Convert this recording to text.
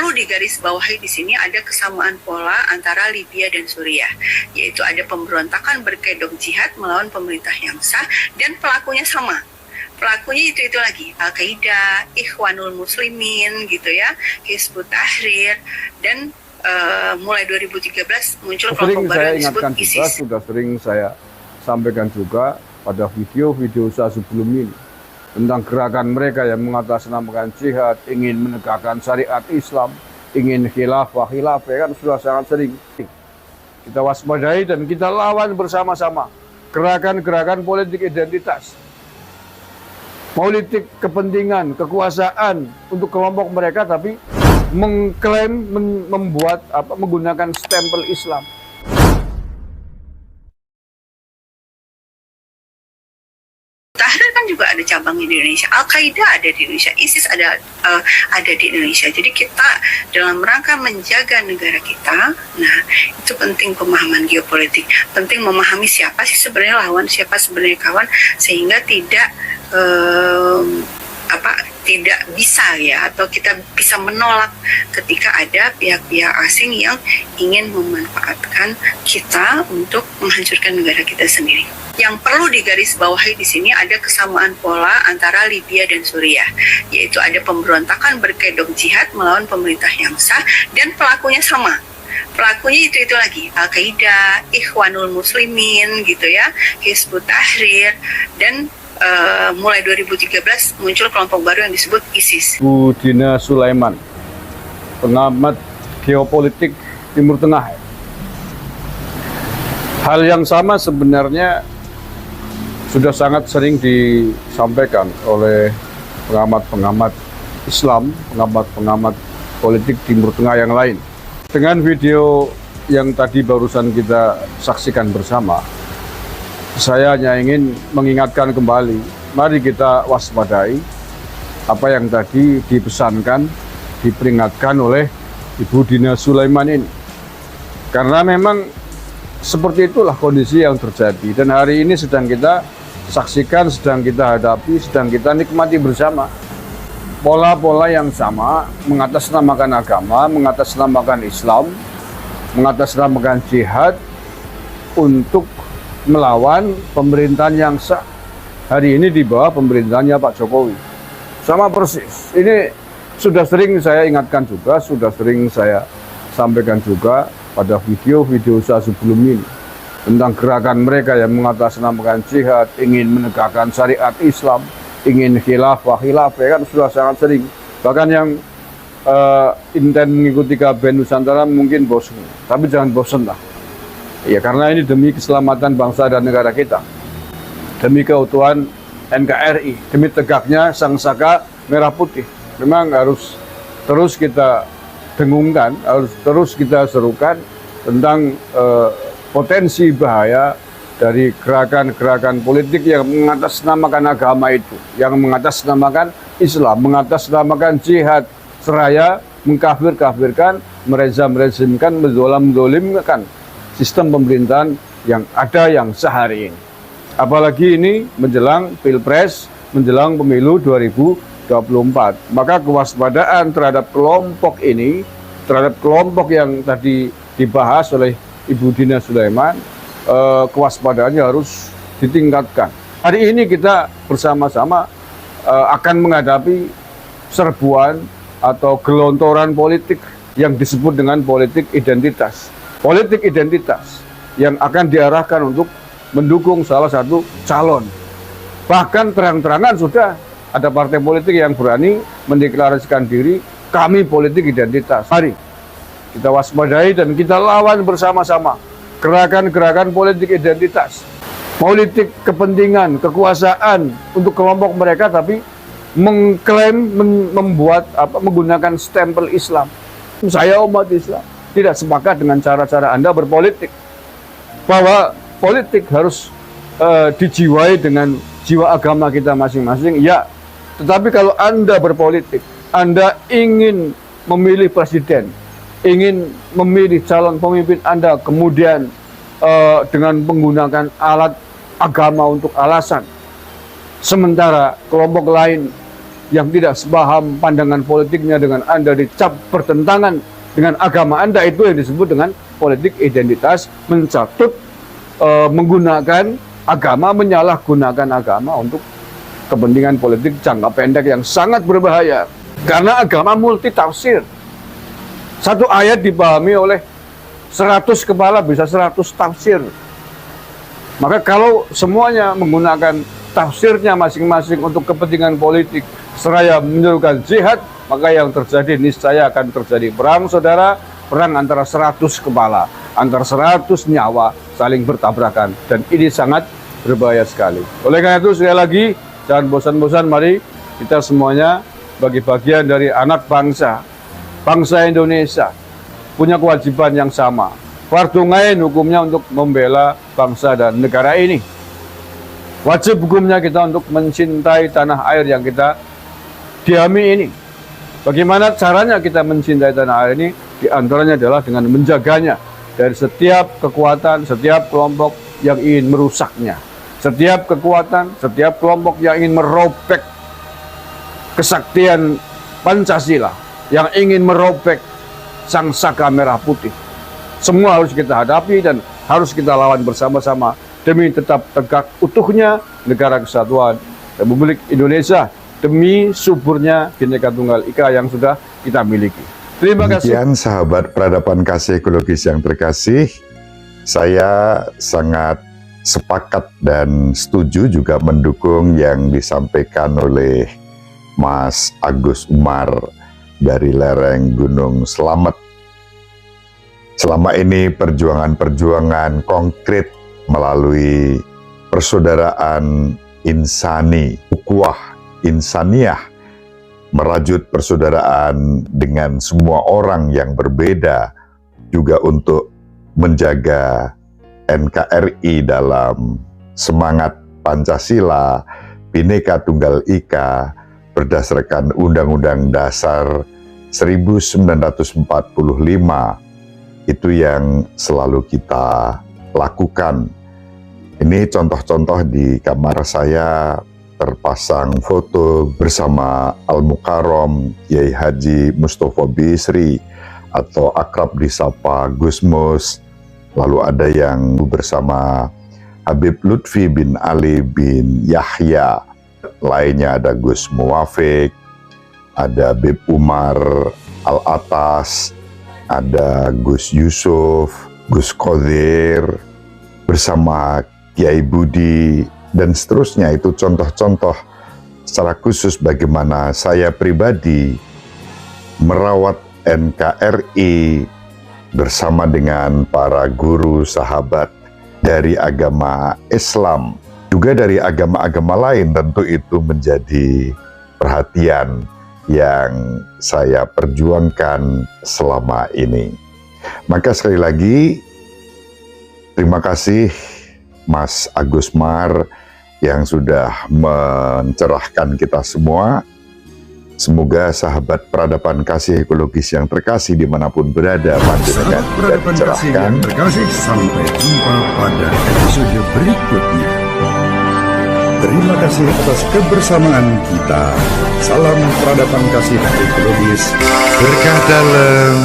perlu digarisbawahi di sini ada kesamaan pola antara Libya dan Suriah, yaitu ada pemberontakan berkedok jihad melawan pemerintah yang sah dan pelakunya sama. Pelakunya itu lagi, Al-Qaeda, Ikhwanul Muslimin gitu ya, Hizbut Tahrir, dan mulai 2013 muncul kelompok baru yang disebut ISIS. Sudah sering saya sampaikan juga pada video-video saya sebelum ini tentang gerakan mereka yang mengatasnamakan jihad, ingin menegakkan syariat Islam, ingin khilafah kan sudah sangat sering. Kita waspadai dan kita lawan bersama-sama gerakan-gerakan politik identitas, politik kepentingan, kekuasaan untuk kelompok mereka, tapi mengklaim menggunakan stempel Islam. Tahrir kan juga ada cabangnya di Indonesia, Al-Qaeda ada di Indonesia, ISIS ada di Indonesia. Jadi kita dalam rangka menjaga negara kita, nah itu penting pemahaman geopolitik, penting memahami siapa sih sebenarnya lawan, siapa sebenarnya kawan, sehingga tidak tidak bisa ya, atau kita bisa menolak ketika ada pihak-pihak asing yang ingin memanfaatkan kita untuk menghancurkan negara kita sendiri. Yang perlu digarisbawahi di sini ada kesamaan pola antara Libya dan Suriah, yaitu ada pemberontakan berkedok jihad melawan pemerintah yang sah dan pelakunya sama. Pelakunya itu lagi, Al-Qaeda, Ikhwanul Muslimin gitu ya, Hizbut Tahrir, dan mulai 2013 muncul kelompok baru yang disebut ISIS. Bu Dina Sulaiman, pengamat geopolitik Timur Tengah. Hal yang sama sebenarnya sudah sangat sering disampaikan oleh pengamat-pengamat Islam, pengamat-pengamat politik Timur Tengah yang lain. Dengan video yang tadi barusan kita saksikan bersama, saya hanya ingin mengingatkan kembali, mari kita waspadai apa yang tadi dipesankan, diperingatkan oleh Ibu Dina Sulaiman ini. Karena memang seperti itulah kondisi yang terjadi, dan hari ini sedang kita saksikan, sedang kita hadapi, sedang kita nikmati bersama. Pola-pola yang sama, mengatasnamakan agama, mengatasnamakan Islam, mengatasnamakan jihad untuk melawan pemerintahan yang sah. Hari ini di bawah pemerintahannya Pak Jokowi. Sama persis. Ini sudah sering saya ingatkan juga, sudah sering saya sampaikan juga pada video-video saya sebelum ini tentang gerakan mereka yang mengatasnamakan jihad, ingin menegakkan syariat Islam, ingin khilafah kan sudah sangat sering. Bahkan yang intent mengikuti KB Nusantara mungkin bosan, tapi jangan bosan lah. Ya, karena ini demi keselamatan bangsa dan negara kita, demi keutuhan NKRI, demi tegaknya Sang Saka Merah Putih. Memang harus terus kita dengungkan, harus terus kita serukan tentang potensi bahaya dari gerakan-gerakan politik yang mengatasnamakan agama itu, yang mengatasnamakan Islam, mengatasnamakan jihad, seraya mengkafir-kafirkan, merezim-rezimkan, menzolim-zolimkan sistem pemerintahan yang ada yang sehari ini. Apalagi ini menjelang Pilpres, menjelang pemilu 2024. Maka kewaspadaan terhadap kelompok ini, terhadap kelompok yang tadi dibahas oleh Ibu Dina Sulaiman, kewaspadaannya harus ditingkatkan. Hari ini kita bersama-sama akan menghadapi serbuan atau gelontoran politik yang disebut dengan politik identitas. Politik identitas yang akan diarahkan untuk mendukung salah satu calon. Bahkan terang-terangan sudah ada partai politik yang berani mendeklarasikan diri, kami politik identitas. Mari kita waspadai dan kita lawan bersama-sama gerakan-gerakan politik identitas, politik kepentingan, kekuasaan untuk kelompok mereka, tapi mengklaim menggunakan stempel Islam. Saya umat Islam tidak sepakat dengan cara-cara Anda berpolitik, bahwa politik harus dijiwai dengan jiwa agama kita masing-masing, ya. Tetapi kalau Anda berpolitik, Anda ingin memilih presiden, ingin memilih calon pemimpin Anda, kemudian dengan menggunakan alat agama untuk alasan, sementara kelompok lain yang tidak sepaham pandangan politiknya dengan Anda dicap bertentangan dengan agama Anda, itu yang disebut dengan politik identitas, mencatut, menggunakan agama, menyalahgunakan agama untuk kepentingan politik jangka pendek yang sangat berbahaya. Karena agama multi tafsir. Satu ayat dipahami oleh 100 kepala, bisa 100 tafsir. Maka kalau semuanya menggunakan tafsirnya masing-masing untuk kepentingan politik, seraya menyerukan jihad, maka yang terjadi niscaya akan terjadi perang, saudara, perang antara 100 kepala, antara 100 nyawa saling bertabrakan, dan ini sangat berbahaya sekali. Oleh karena itu, sekali lagi, jangan bosan-bosan, mari kita semuanya bagi bagian dari anak bangsa, bangsa Indonesia, punya kewajiban yang sama. Fardhu ain hukumnya untuk membela bangsa dan negara ini. Wajib hukumnya kita untuk mencintai tanah air yang kita diami ini. Bagaimana caranya kita mencintai tanah air ini? Di antaranya adalah dengan menjaganya dari setiap kekuatan, setiap kelompok yang ingin merusaknya. Setiap kekuatan, setiap kelompok yang ingin merobek kesaktian Pancasila, yang ingin merobek sang saka merah putih. Semua harus kita hadapi dan harus kita lawan bersama-sama demi tetap tegak utuhnya negara kesatuan Republik Indonesia, demi suburnya Bhinneka Tunggal Ika yang sudah kita miliki. Terima kasih. Demikian sahabat peradaban kasih ekologis yang terkasih, saya sangat sepakat dan setuju juga mendukung yang disampaikan oleh Mas Agus Umar dari lereng Gunung Slamet. Selama ini perjuangan-perjuangan konkret melalui persaudaraan insani, ukhuwah insaniyah, merajut persaudaraan dengan semua orang yang berbeda, juga untuk menjaga NKRI dalam semangat Pancasila, Bhinneka Tunggal Ika, berdasarkan Undang-Undang Dasar 1945, itu yang selalu kita lakukan. Ini contoh-contoh di kamar saya terpasang foto bersama Al-Mukarram Kiai Haji Mustofa Bisri atau akrab disapa Gus Mus. Lalu ada yang bersama Habib Lutfi bin Ali bin Yahya. Lainnya ada Gus Muwafiq, ada Habib Umar Al-Atas, ada Gus Yusuf, Gus Qadir, bersama Kiai Budi, dan seterusnya. Itu contoh-contoh secara khusus bagaimana saya pribadi merawat NKRI bersama dengan para guru sahabat dari agama Islam, juga dari agama-agama lain. Tentu itu menjadi perhatian yang saya perjuangkan selama ini. Maka sekali lagi, terima kasih Mas Agus Umar yang sudah mencerahkan kita semua. Semoga sahabat peradaban kasih ekologis yang terkasih dimanapun berada, makin dan dicerahkan. Terkasih, sampai jumpa pada episode berikutnya. Terima kasih atas kebersamaan kita. Salam peradaban kasih ekologis. Berkah dalam.